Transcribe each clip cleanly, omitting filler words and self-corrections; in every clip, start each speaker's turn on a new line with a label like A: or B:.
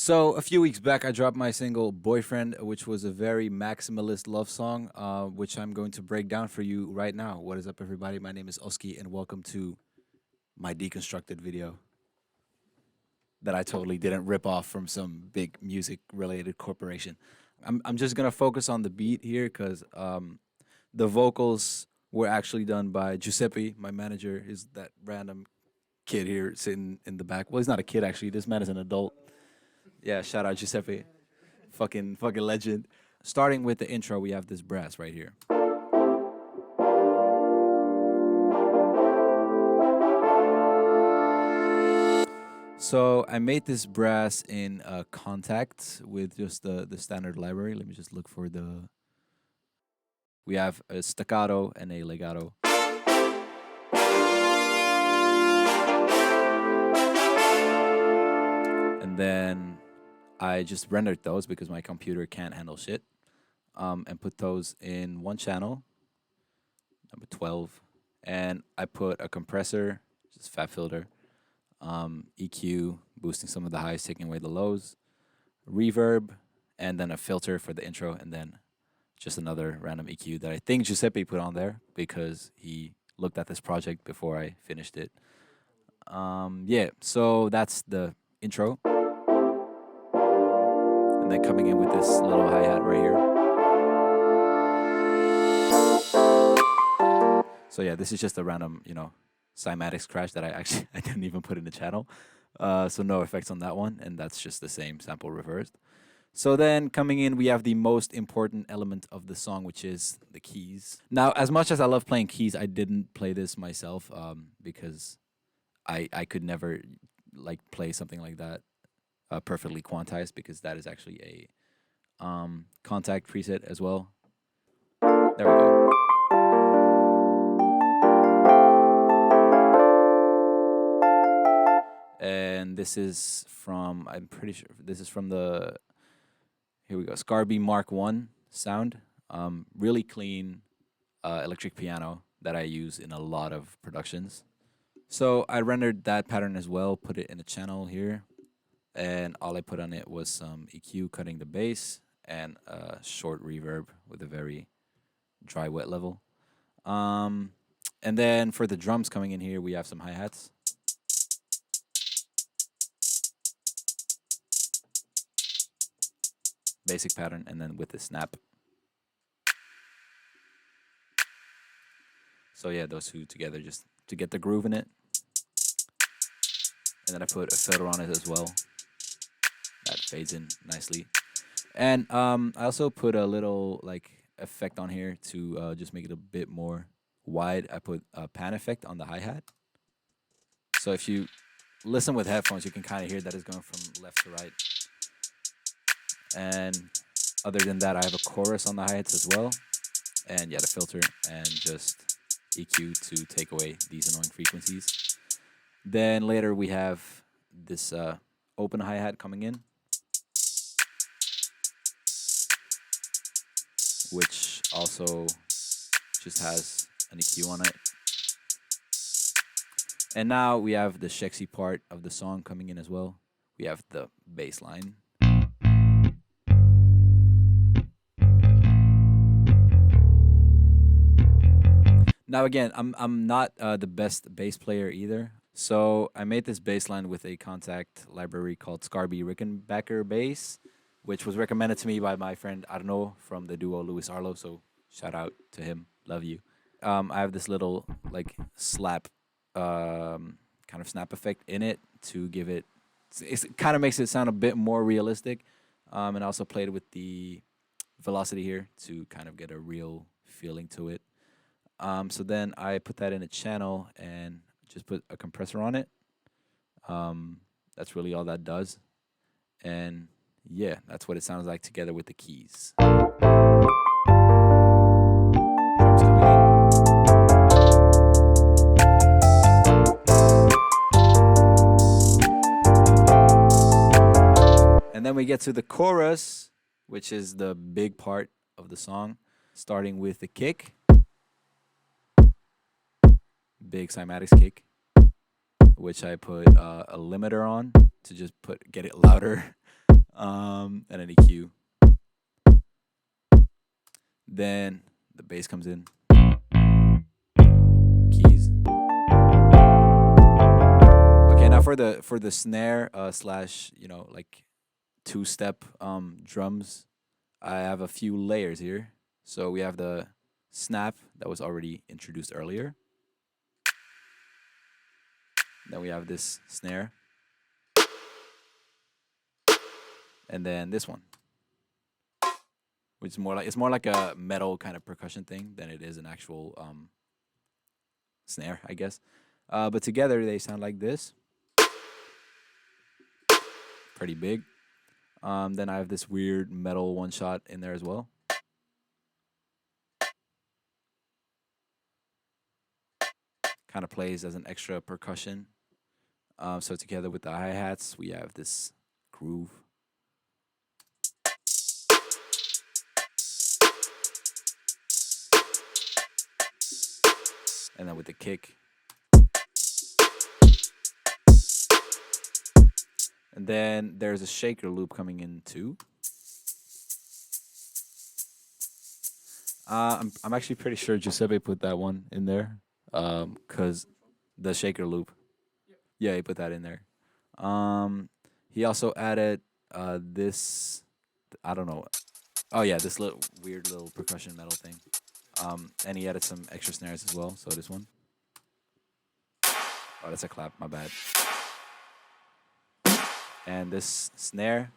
A: So a few weeks back, I dropped my single "Boyfriend," which was a very maximalist love song, which I'm going to break down for you right now. What is up, everybody? My name is OSKI, and welcome to my deconstructed video that I totally didn't rip off from some big music-related corporation. I'm just gonna focus on the beat here because the vocals were actually done by Giuseppe, my manager. Is that random kid here sitting in the back? Well, he's not a kid actually. This man is an adult. Yeah, shout out Giuseppe. Fucking legend. Starting with the intro, we have this brass right here. So I made this brass in contact with just the standard library. Let me just look for the. We have a staccato and a legato. And then I just rendered those because my computer can't handle shit. And put those in one channel, number 12. And I put a compressor, just fat filter, EQ, boosting some of the highs, taking away the lows, reverb, and then a filter for the intro, and then just another random EQ that I think Giuseppe put on there because he looked at this project before I finished it. Yeah, so that's the intro. And then coming in with this little hi-hat right here. So yeah, this is just a random, cymatics crash that I didn't even put in the channel. So no effects on that one, and that's just the same sample reversed. So then coming in, we have the most important element of the song, which is the keys. Now, as much as I love playing keys, I didn't play this myself because I could never like play something like that perfectly quantized because that is actually a contact preset as well. There we go. And this is from, I'm pretty sure this is from the, here we go, Scarby Mark 1 sound. Really clean electric piano that I use in a lot of productions. So I rendered that pattern as well, put it in a channel here, and all I put on it was some EQ cutting the bass and a short reverb with a very dry wet level. And then for the drums coming in here, we have some hi-hats. Basic pattern, and then with the snap. So yeah, those two together just to get the groove in it. And then I put a filter on it as well. That fades in nicely. And I also put a little like effect on here to just make it a bit more wide. I put a pan effect on the hi-hat. So if you listen with headphones, you can kind of hear that it's going from left to right. And other than that, I have a chorus on the hi-hats as well. And yeah, the filter and just EQ to take away these annoying frequencies. Then later we have this open hi-hat coming in, which also just has an EQ on it. And now we have the Shexy part of the song coming in as well. We have the bass line. Now again, I'm not the best bass player either. So I made this bass line with a contact library called Scarby Rickenbacker bass, which was recommended to me by my friend Arno from the duo Luis Arlo. So shout out to him. Love you. I have this little like slap kind of snap effect in it to give it. It kind of makes it sound a bit more realistic, and I also played with the velocity here to kind of get a real feeling to it. So then I put that in a channel and just put a compressor on it. That's really all that does. And yeah, that's what it sounds like together with the keys. Drums coming in. And then we get to the chorus, which is the big part of the song, starting with the kick. Big cymatics kick, which I put a limiter on to just get it louder. and an EQ. Then the bass comes in, keys. Okay, now for the snare slash like two step drums, I have a few layers here. So we have the snap that was already introduced earlier. Then we have this snare, and then this one, which is more like it's more like a metal kind of percussion thing than it is an actual snare, I guess. But together they sound like this, pretty big. Then I have this weird metal one shot in there as well. Kind of plays as an extra percussion. So together with the hi hats, we have this groove. And then with the kick. And then there's a shaker loop coming in too. I'm actually pretty sure Giuseppe put that one in there, cause the shaker loop. Yeah, he put that in there. He also added this. I don't know. Oh yeah, this little weird little percussion metal thing. And he added some extra snares as well. So this one. Oh, that's a clap. My bad. And this snare.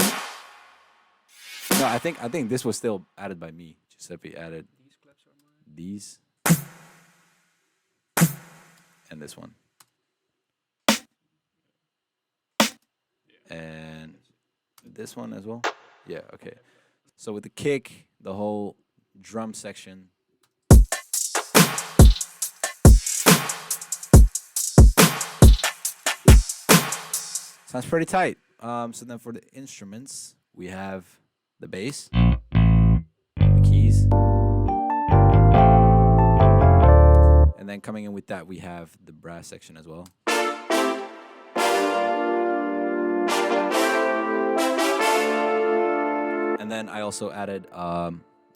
A: No, I think this was still added by me. Giuseppe added these and this one. And this one as well. Yeah, okay. So with the kick, the whole drum section. Sounds pretty tight. So then for the instruments, we have the bass, the keys, and then coming in with that, we have the brass section as well. And then I also added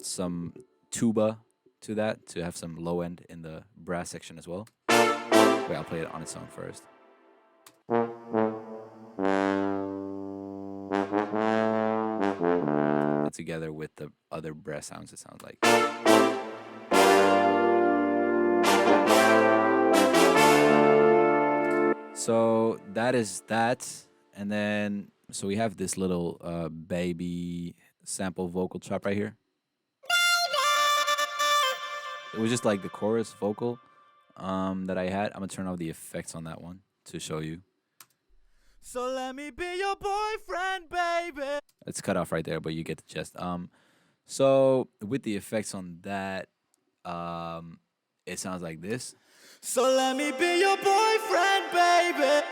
A: some tuba to that to have some low end in the brass section as well. Wait, I'll play it on its own first. And together with the other brass sounds, it sounds like. So that is that. And then, so we have this little baby sample vocal chop right here. It was just like the chorus vocal that I had. I'm gonna turn off the effects on that one to show you. So let me be your boyfriend, baby. It's cut off right there, but you get the gist. So with the effects on that, it sounds like this. So let me be your boyfriend, baby,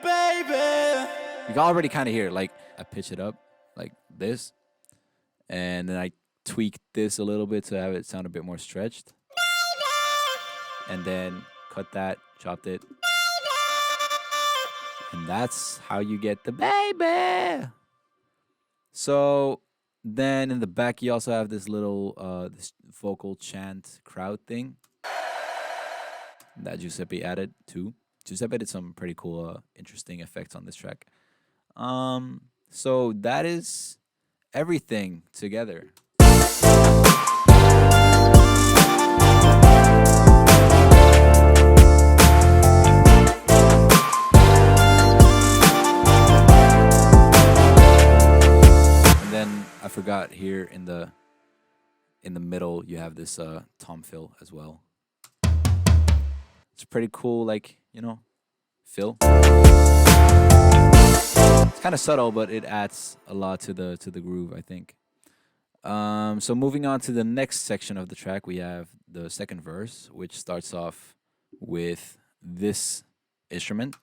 A: baby. You can already kind of hear it. Like I pitch it up like this, and then I tweaked this a little bit to have it sound a bit more stretched. And then cut that, chopped it. And that's how you get the baby. So then in the back, you also have this little this vocal chant crowd thing that Giuseppe added too. Giuseppe did some pretty cool, interesting effects on this track. So that is everything together. And then I forgot here in the middle you have this tom fill as well. It's pretty cool, like fill. It's kind of subtle, but it adds a lot to the groove, I think. So moving on to the next section of the track, we have the second verse, which starts off with this instrument.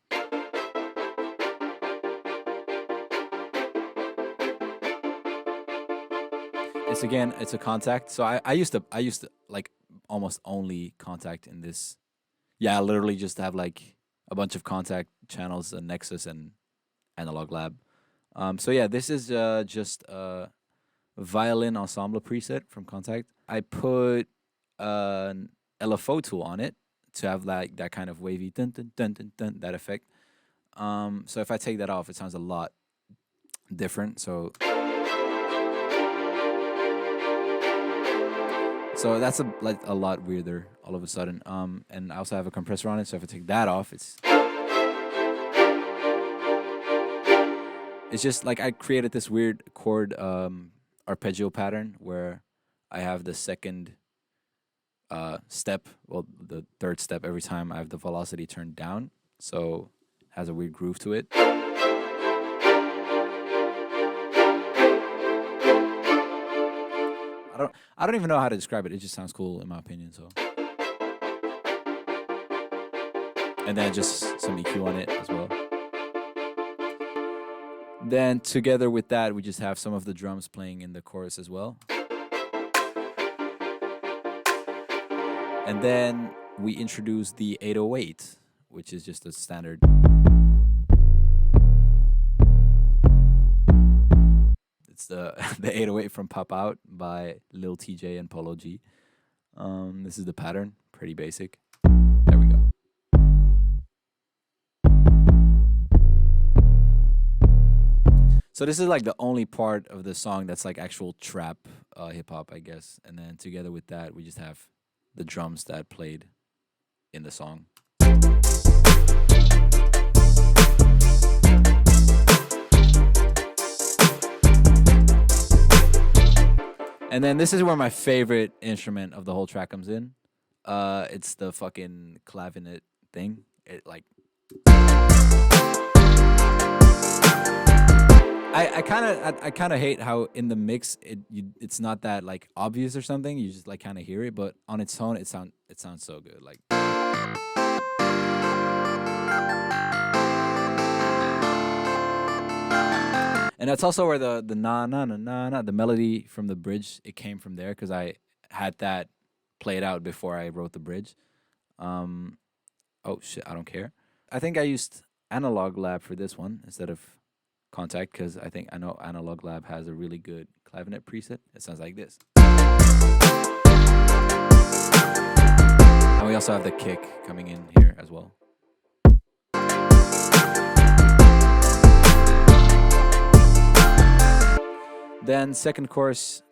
A: It's a contact. So I used to like almost only contact in this. Yeah, I literally just have like a bunch of contact channels, a Nexus and Analog Lab. So yeah, this is just a violin ensemble preset from Contact. I put an LFO tool on it to have like that kind of wavy dun dun dun dun dun that effect. So if I take that off, it sounds a lot different. So that's like a lot weirder all of a sudden. And I also have a compressor on it, so if I take that off, it's just like I created this weird chord arpeggio pattern where I have the second step, well, the third step every time I have the velocity turned down, so it has a weird groove to it. I don't even know how to describe it. It just sounds cool in my opinion. So, and then just some EQ on it as well. Then together with that, we just have some of the drums playing in the chorus as well. And then we introduce the 808, which is just a standard. It's the the 808 from Pop Out by Lil TJ and Polo G. This is the pattern, pretty basic. There we go. So this is like the only part of the song that's like actual trap hip hop, I guess. And then together with that, we just have the drums that played in the song. And then this is where my favorite instrument of the whole track comes in. It's the fucking clavinet thing. It like I kind of hate how in the mix it's not that like obvious or something. You just like kind of hear it, but on its own it sounds so good. Like, and that's also where the na na na na na the melody from the bridge, it came from there because I had that played out before I wrote the bridge. Um, oh shit, I don't care. I think I used Analog Lab for this one instead of Contact because I know Analog Lab has a really good clavinet preset. It sounds like this. And we also have the kick coming in here as well. Then second chorus,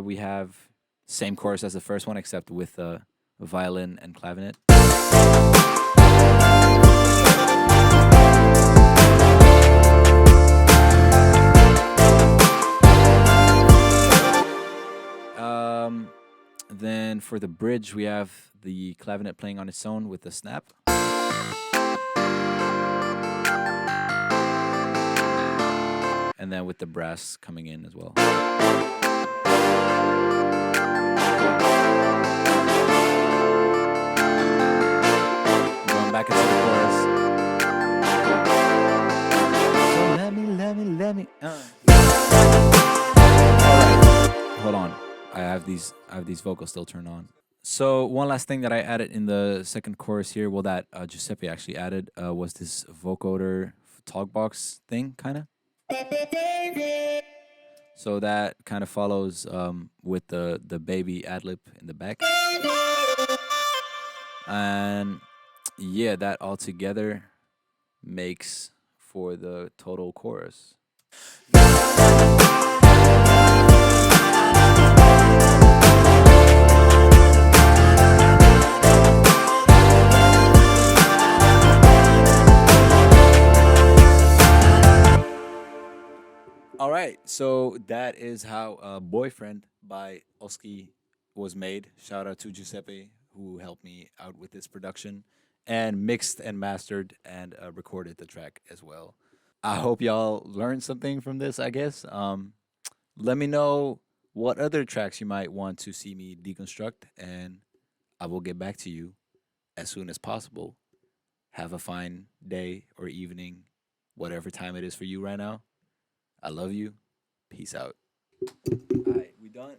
A: we have same chorus as the first one except with a violin and clavinet. Then for the bridge, we have the clavinet playing on its own with the snap. And then with the brass coming in as well. Going back into the chorus. So let me. All right, hold on. I have these vocals still turned on. So one last thing that I added in the second chorus here, well, that Giuseppe actually added, was this vocoder talk box thing, kind of. So that kind of follows with the baby ad lib in the back, and yeah, that all together makes for the total chorus. All right, so that is how Boyfriend by OSKI was made. Shout out to Giuseppe, who helped me out with this production and mixed and mastered and recorded the track as well. I hope y'all learned something from this, I guess. Let me know what other tracks you might want to see me deconstruct, and I will get back to you as soon as possible. Have a fine day or evening, whatever time it is for you right now. I love you. Peace out. All right, we done?